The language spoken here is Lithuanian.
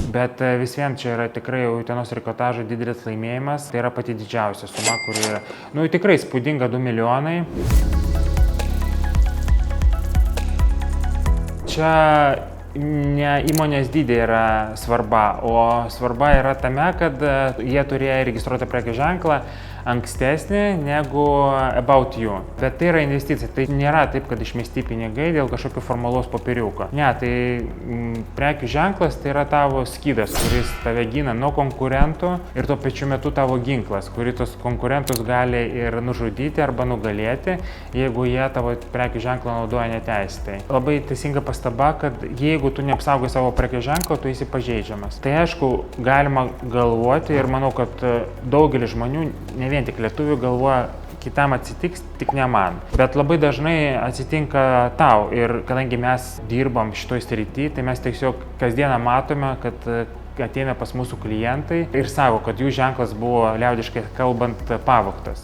Bet vis vien čia yra tikrai Utenos trikotažo didelis laimėjimas. Tai yra pati didžiausia suma, kuri yra, tikrai įspūdinga 2 milijonai. Čia ne įmonės dydė yra svarba, o svarba yra tame, kad jie turėjo registruotą prekės ženklą ankstesnį negu About You. Bet tai yra investicija, tai nėra taip, kad išmesti pinigai dėl kažkokio formalaus popieriuko. Ne, tai prekių ženklas tai yra tavo skydas, kuris tave gina nuo konkurentų ir tuo pačiu metu tavo ginklas, kurį tos konkurentus gali ir nužudyti arba nugalėti, jeigu jie tavo prekių ženklą naudoja neteisėtai. Labai teisinga pastaba, kad jeigu tu neapsaugai savo prekių ženklo, tu esi pažeidžiamas. Tai aišku, galima galvoti ir manau, kad daugelis žmonių, ne vien tik lietuvių, galvoja, kitam atsitiks, tik ne man. Bet labai dažnai atsitinka tau ir kadangi mes dirbam šitoj srity, tai mes tiesiog kasdieną matome, kad ateina pas mūsų klientai ir sako, kad jų ženklas buvo liaudiškai kalbant pavogtas.